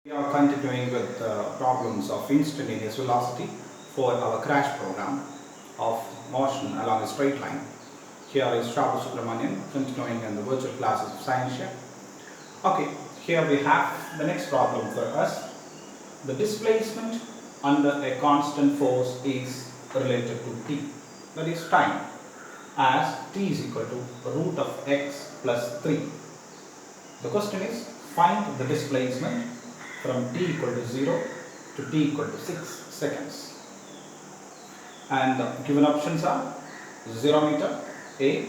We are continuing with problems of instantaneous velocity for our crash program of motion along a straight line. Here is Shravu Subramanian continuing in the virtual classes of science here. Okay, here we have the next problem for us. The displacement under a constant force is related to t, that is time, as t is equal to root of x plus 3. The question is, find the displacement from t equal to 0 to t equal to 6 seconds. And the given options are 0 meter, A,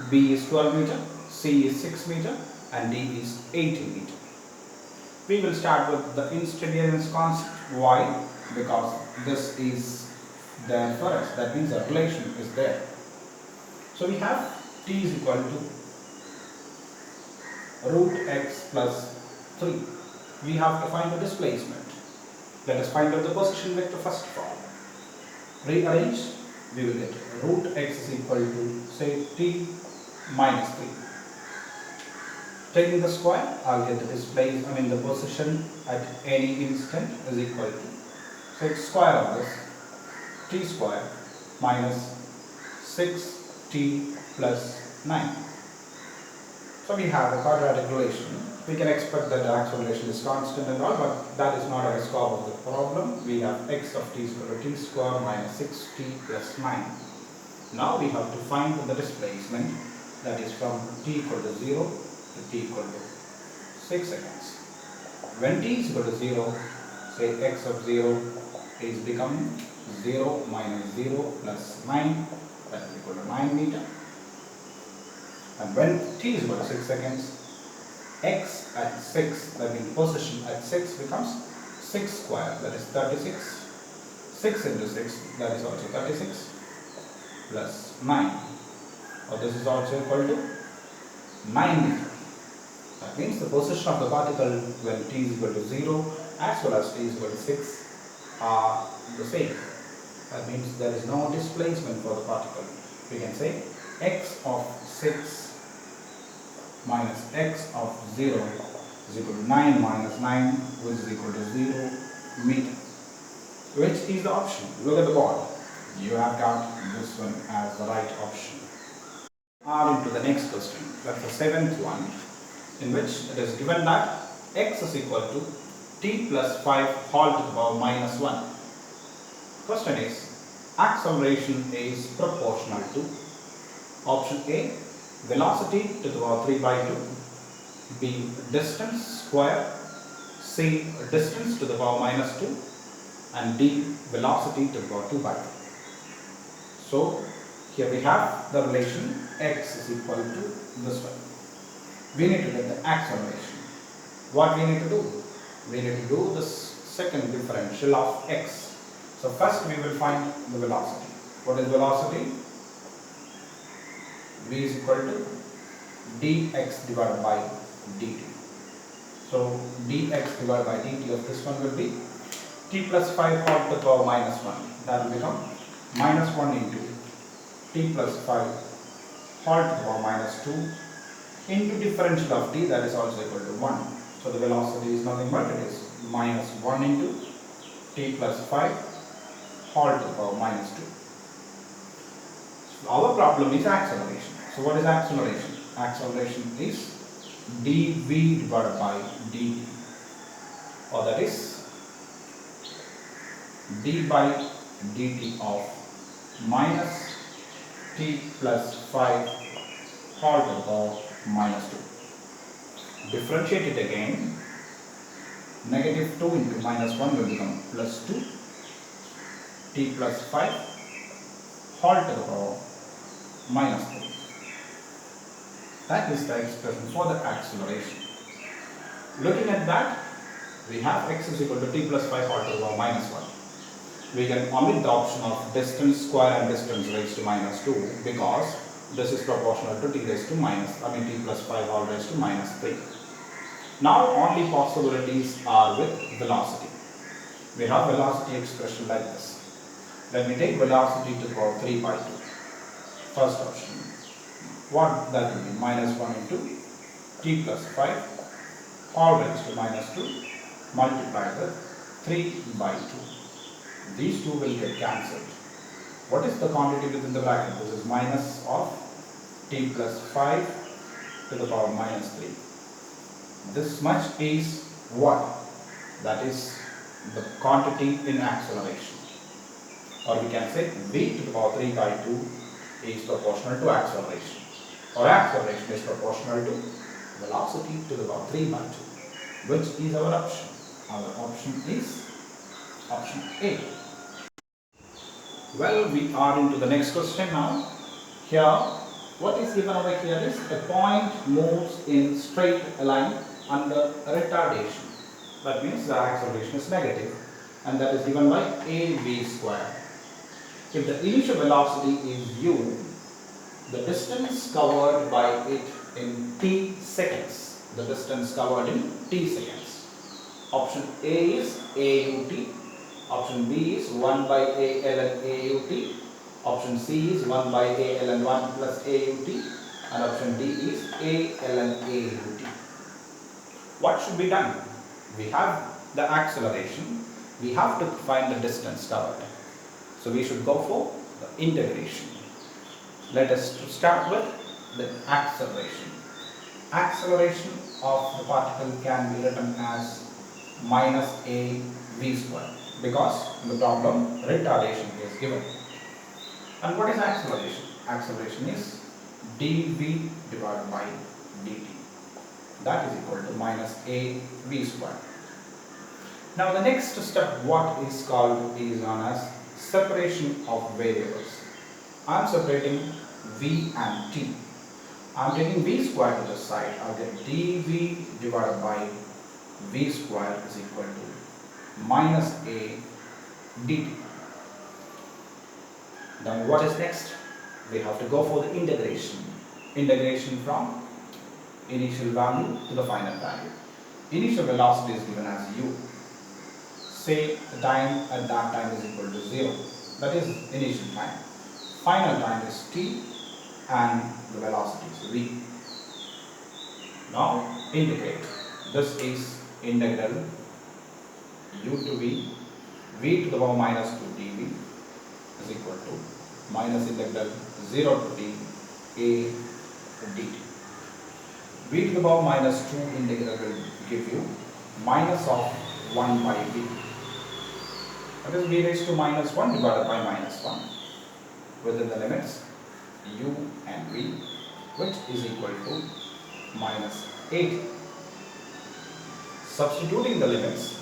B is 12 meter, C is 6 meter and D is 18 meter. We will start with the instantaneous constant. Why? Because this is there for us. That means the relation is there. So we have t is equal to root x plus 3. We have to find the displacement. Let us find out the position vector first of all. Rearrange, we will get root x is equal to say t minus 3. Taking the square, I'll get the the position at any instant is equal to, so it's square of this, t square minus 6t plus 9. So we have a quadratic relation. We can expect that the acceleration is constant and all, but that is not our scope of the problem. We have x of t is equal to t square minus 6t plus 9. Now we have to find the displacement, that is from t equal to 0 to t equal to 6 seconds. When t is equal to 0, say x of 0 is becoming 0 minus 0 plus 9, that is equal to 9 meter. And when t is equal to 6 seconds, x at 6, that means position at 6 becomes 6 square, that is 36. 6 into 6, that is also 36, plus 9. Or this is also equal to 9 meter. That means the position of the particle when t is equal to 0 as well as t is equal to 6 are the same. That means there is no displacement for the particle. We can say x of 6 minus x of 0 is equal to 9 minus 9, which is equal to 0 meter. Which is the option? Look at the board. You have got this one as the right option. Are into the next question. That's the seventh one, in which it is given that x is equal to t plus 5 whole to the power minus 1. Question is, acceleration is proportional to option A, velocity to the power 3 by 2, B, distance square, C, distance to the power minus 2, and D, velocity to the power 2 by 2. So here we have the relation x is equal to this one. We need to get the acceleration. What we need to do? We need to do this second differential of x. So first we will find the velocity. What is velocity? V is equal to dx divided by dt. So dx divided by dt of this one will be t plus 5 whole to the power minus 1. That will become minus 1 into t plus 5 whole to the power minus 2 into differential of t, that is also equal to 1. So the velocity is nothing but it is minus 1 into t plus 5 whole to the power minus 2. So our problem is acceleration. So what is acceleration? Acceleration is dv divided by dt, or that is d by dt of minus t plus 5 whole to the power minus 2. Differentiate it again. Negative 2 into minus 1 will become plus 2 t plus 5 whole to the power minus 3. That is the expression for the acceleration. Looking at that, we have x is equal to t plus 5 whole to the power minus 1. We can omit the option of distance square and distance raised to minus 2 because this is proportional to t raised to t plus 5 whole raised to minus 3. Now only possibilities are with velocity. We have velocity expression like this. Let me take velocity to the power 3 by 2. First option. What that will be? Minus 1 into t plus 5 whole raised to minus 2 multiplied with 3 by 2. These two will get cancelled. What is the quantity within the bracket? This is minus of t plus 5 to the power minus 3. This much is what? That is the quantity in acceleration. Or we can say v to the power 3 by 2 is proportional to acceleration. Or acceleration is proportional to velocity to the power 3 by 2. Which is our option? Our option is option A. Well, we are into the next question now. Here, what is given over here is a point moves in straight line under retardation. That means the acceleration is negative, and that is given by av square. If the initial velocity is u, the distance covered by it in t seconds. The distance covered in t seconds. Option A is aut. Option B is 1 by a ln aut. Option C is 1 by a ln 1 plus aut. And option D is a ln aut. What should be done? We have the acceleration. We have to find the distance covered. So we should go for the integration. Let us start with the acceleration. Acceleration of the particle can be written as minus a v square, because in the problem retardation is given. And what is acceleration? Acceleration is dv divided by dt. That is equal to minus a v square. Now the next step, what is called, is known as separation of variables. I am separating v and t. I am taking v square to the side. I will get dv divided by v square is equal to minus a dt. Then what is next? We have to go for the integration. Integration from initial value to the final value. Initial velocity is given as u. Say the time at that time is equal to 0. That is initial time. Final time is t and the velocity is v. Now integrate. This is integral u to v to the power minus 2 dv is equal to minus integral 0 to t a dt. V to the power minus 2 integral will give you minus of 1 by v. That is v raised to minus 1 divided by minus 1 within the limits u and v, which is equal to minus 8. Substituting the limits,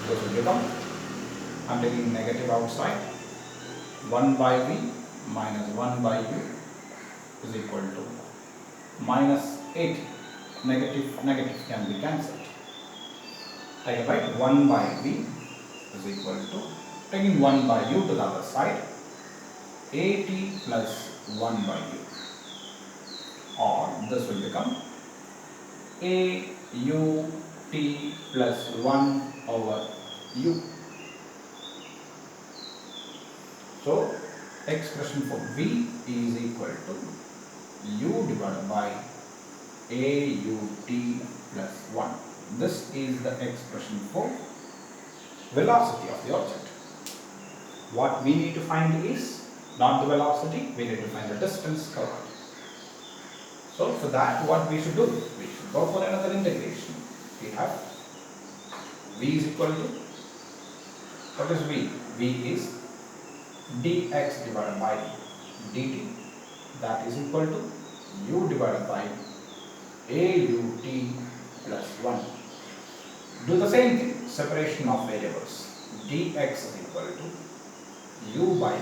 this will become, I am taking negative outside, 1 by v minus 1 by u is equal to minus 8. Negative can be cancelled. I can write 1 by v is equal to, taking 1 by u to the other side, at plus 1 by u, or this will become aut plus 1 over u. So expression for v is equal to u divided by aut plus 1. This is the expression for velocity of the object. What we need to find is not the velocity, we need to find the distance covered. So for that, what we should do? We should go for another integration. We have v is equal to, what is v? V is dx divided by dt, that is equal to u divided by aut plus 1. Do the same thing, separation of variables. Dx is equal to u by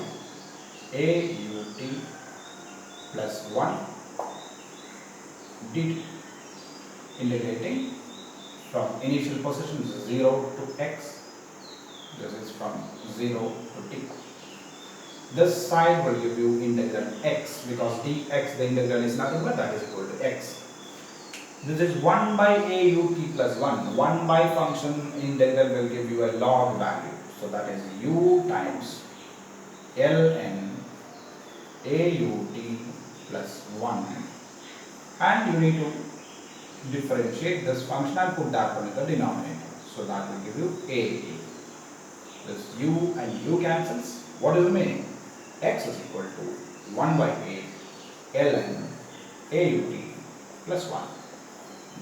aut plus 1 dt. Integrating from initial positions 0 to x. This is from 0 to t. This side will give you integral x, because dx, the integral is nothing but that is equal to x. This is 1 by aut plus 1. 1 by function integral will give you a log value. So that is u times ln aut plus 1. And you need to differentiate this function and put that one in the denominator. So that will give you AT. This u and u cancels. What is remaining? X is equal to 1 by a ln AUT plus 1.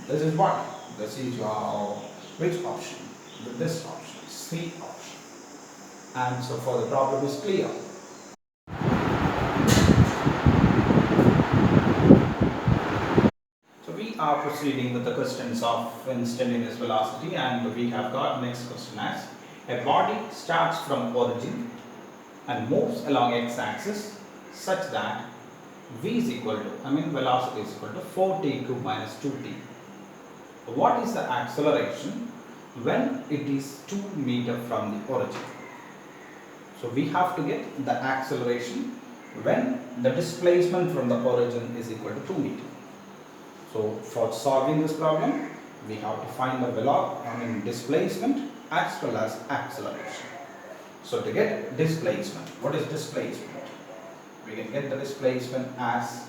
This is what? This is your which option? This option, C option. Answer for the problem is clear. So we are proceeding with the questions of instantaneous velocity, and we have got next question as a body starts from origin and moves along x-axis such that v is equal to, velocity is equal to 4t cube minus 2t. What is the acceleration when it is 2 meter from the origin? So we have to get the acceleration when the displacement from the origin is equal to 2 meter. So for solving this problem, we have to find the displacement as well as acceleration. So to get displacement, what is displacement? We can get the displacement as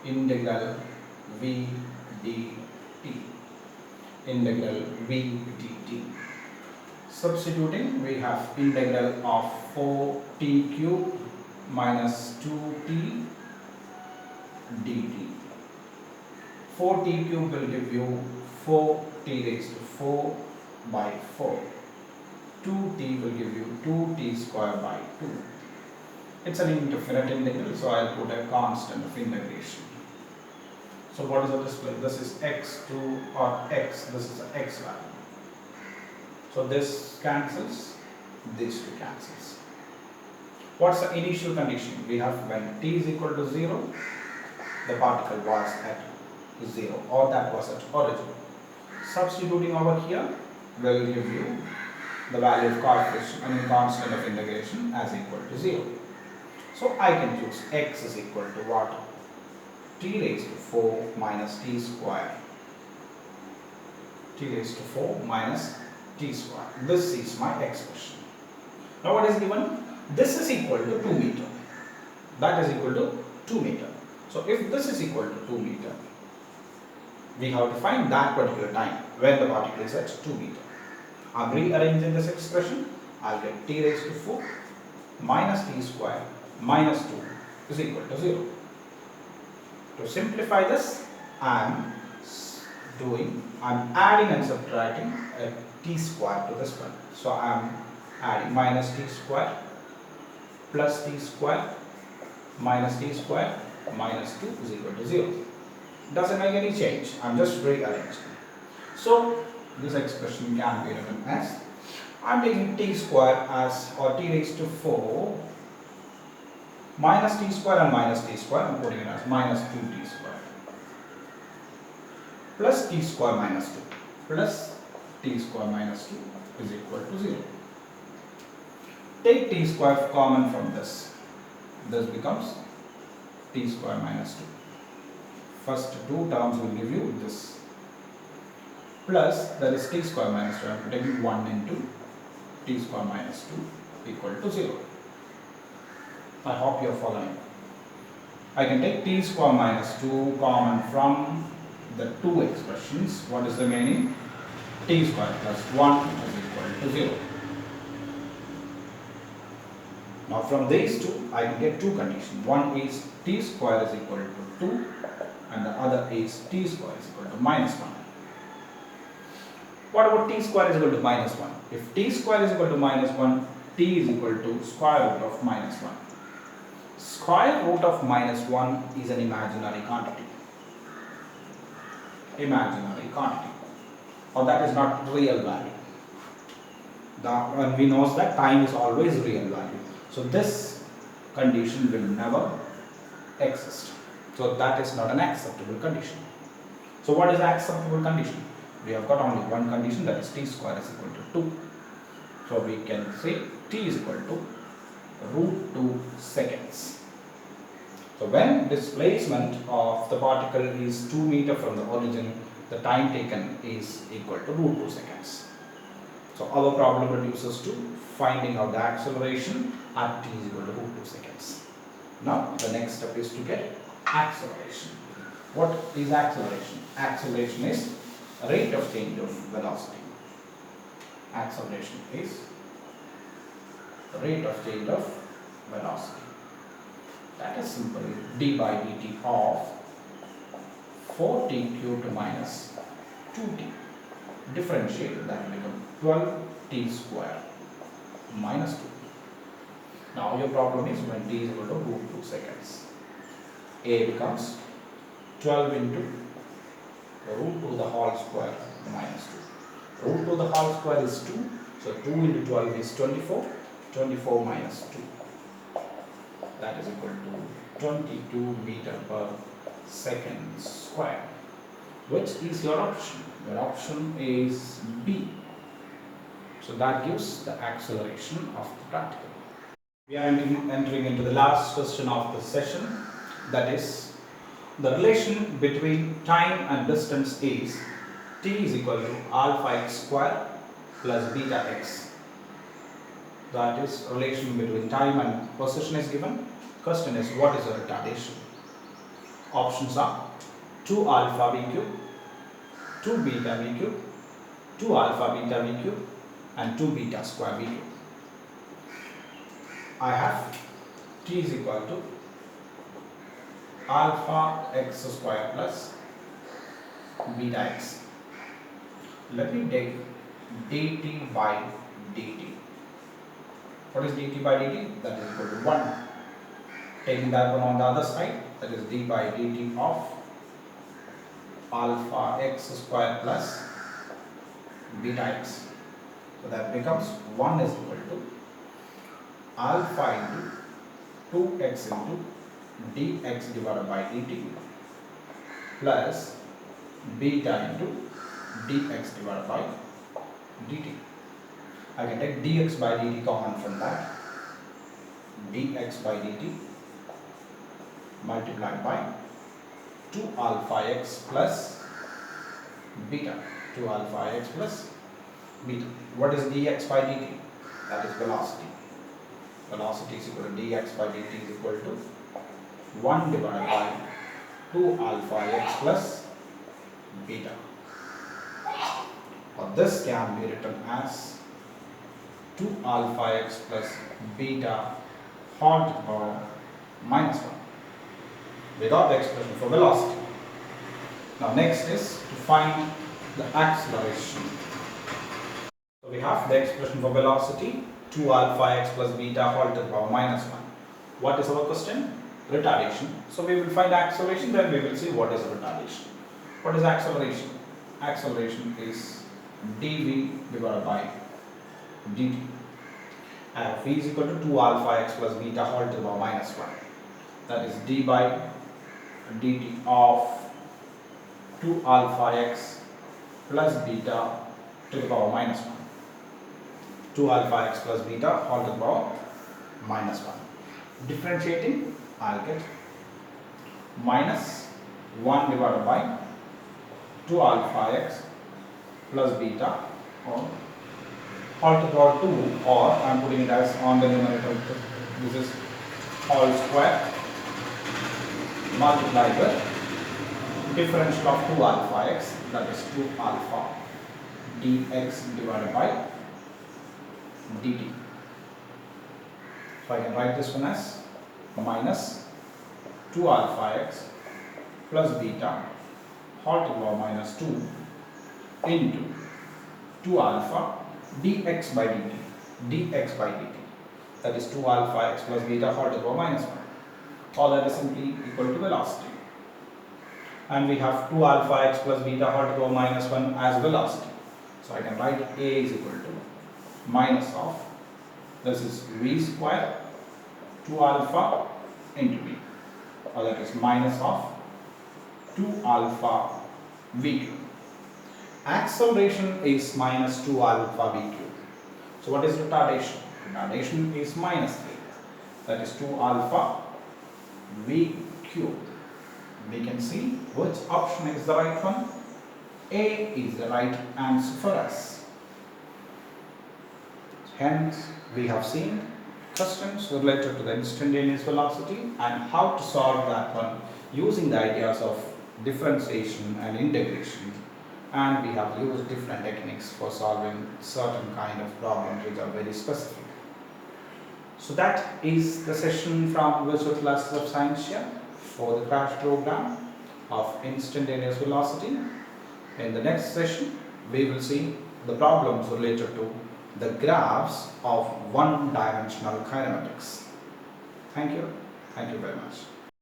integral v dt. Integral v dt. Substituting, we have integral of 4t cube minus 2t dt. 4t cube will give you 4t raised to 4 by 4. 2t will give you 2t square by 2. It's an indefinite integral, so I'll put a constant of integration. So what is the display? This is x2 or x, this is the x value. So this cancels, this two cancels. What's the initial condition? We have when t is equal to 0, the particle was at 0, or that was at origin. Substituting over here will give you the value of coefficient, constant of integration as equal to 0. So I can choose x is equal to what? T raised to 4 minus t square. T raised to 4 minus t square. This is my expression. Now what is given? This is equal to 2 meter. That is equal to 2 meter. So if this is equal to 2 meter, we have to find that particular time when the particle is at 2 meter. I'm rearranging this expression. I'll get t raised to 4 minus t square minus 2 is equal to 0. To simplify this, I'm adding and subtracting a t square to this one. So I'm adding minus t square plus t square minus t square minus 2 is equal to 0. Doesn't make any change. I'm just rearranging. So this expression can be written as, I'm taking t square as, or t raised to 4 minus t square and minus t square, I'm putting it as minus 2t square plus t square minus 2 plus t square minus 2 is equal to 0. Take t square common from this. This becomes t square minus 2. First two terms will give you this. Plus there is t square minus 2. I am taking 1 into t square minus 2 equal to 0. I hope you are following. I can take t square minus 2 common from the two expressions. What is remaining? T square plus 1 is equal to 0. Now from these two, I can get two conditions. One is t square is equal to 2 and the other is t square is equal to minus 1. What about t square is equal to minus 1? If t square is equal to minus 1, t is equal to square root of minus 1. Square root of minus 1 is an imaginary quantity. Imaginary quantity. Or that is not real value. And we know that time is always real value. So this condition will never exist. So that is not an acceptable condition. So what is the acceptable condition? We have got only one condition, that is t square is equal to 2. So we can say t is equal to root 2 seconds. So when displacement of the particle is 2 meter from the origin, the time taken is equal to root 2 seconds. So our problem reduces to finding out the acceleration at t is equal to root 2 seconds. Now the next step is to get acceleration. What is acceleration? Acceleration is rate of change of velocity. acceleration is the rate of change of velocity. That is simply d by dt of 4t cubed minus 2t. Differentiate, that will become 12t square minus 2. Now your problem is when t is equal to root 2 seconds. A becomes 12 into root 2 the whole square minus 2. Root 2 the whole square is 2. So 2 into 12 is 24. 24 minus 2. That is equal to 22 meter per second square. Which is your option? Your option is B. So that gives the acceleration of the particle. We are entering into the last question of the session. That is, the relation between time and distance is t is equal to alpha x square plus beta x. That is, relation between time and position is given. Question is, what is the retardation? Options are 2 alpha v cube, 2 beta v cube, 2 alpha beta v cube, and 2 beta square v cube. I have t is equal to alpha x square plus beta x. Let me take dt by dt. What is dt by dt? That is equal to 1. Taking that one on the other side, that is d by dt of alpha x square plus beta x. So that becomes 1 is equal to alpha into 2x into dx divided by dt plus beta into dx divided by dt. I can take dx by dt common from that. Dx by dt multiplied by 2 alpha x plus beta. 2 alpha x plus beta. What is dx by dt? That is velocity. Velocity is equal to dx by dt is equal to 1 divided by 2 alpha x plus beta. Or this can be written as 2 alpha x plus beta whole to the power minus 1. We got the expression for velocity. Now next is to find the acceleration. So we have the expression for velocity 2 alpha x plus beta whole to the power minus 1. What is our question? Retardation. So we will find acceleration, then we will see what is retardation. What is acceleration? Acceleration is dv divided by dt. And v is equal to 2 alpha x plus beta whole to the power minus 1. That is d by dt of 2 alpha x plus beta to the power minus 1. 2 alpha x plus beta whole to the power minus 1. Differentiating, I'll get minus 1 divided by 2 alpha x plus beta or whole to the power 2, or I am putting it as on the numerator. This is whole square multiplied with differential of 2 alpha x, that is 2 alpha dx divided by dt. So I can write this one as minus 2 alpha x plus beta whole to the power minus 2 into 2 alpha dx by dt, dx by dt, that is 2 alpha x plus beta whole to the power minus 1. All that is simply equal to velocity. And we have 2 alpha x plus beta whole to the power minus 1 as velocity. So I can write a is equal to minus of, this is v square 2 alpha into v, or that is minus of 2 alpha v cube. Acceleration is minus 2 alpha v cube. So what is retardation? Retardation is minus 3, that is 2 alpha v cube. We can see which option is the right one. A is the right answer for us. Hence, we have seen questions related to the instantaneous velocity and how to solve that one using the ideas of differentiation and integration and we have used different techniques for solving certain kind of problems which are very specific. So that is the session from Virtual Classes of Science here for the crash program of instantaneous velocity. In the next session, we will see the problems related to the graphs of one-dimensional kinematics. Thank you. Thank you very much.